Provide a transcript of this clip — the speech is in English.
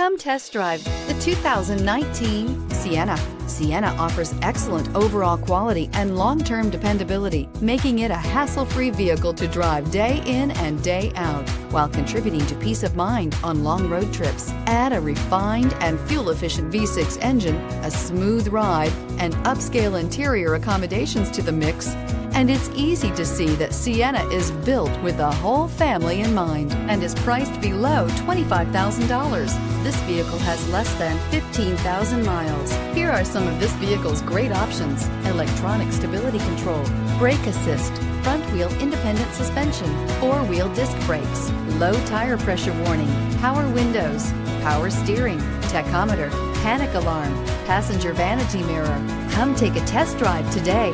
Come test drive the 2019 Sienna. Sienna offers excellent overall quality and long-term dependability, making it a hassle-free vehicle to drive day in and day out, while contributing to peace of mind on long road trips. Add a refined and fuel-efficient V6 engine, a smooth ride, and upscale interior accommodations to the mix, and it's easy to see that Sienna is built with the whole family in mind and is priced below $25,000. This vehicle has less than 15,000 miles. Here are some of this vehicle's great options: electronic stability control, brake assist, front wheel independent suspension, four-wheel disc brakes, low tire pressure warning, power windows, power steering, tachometer, panic alarm, passenger vanity mirror. Come take a test drive today.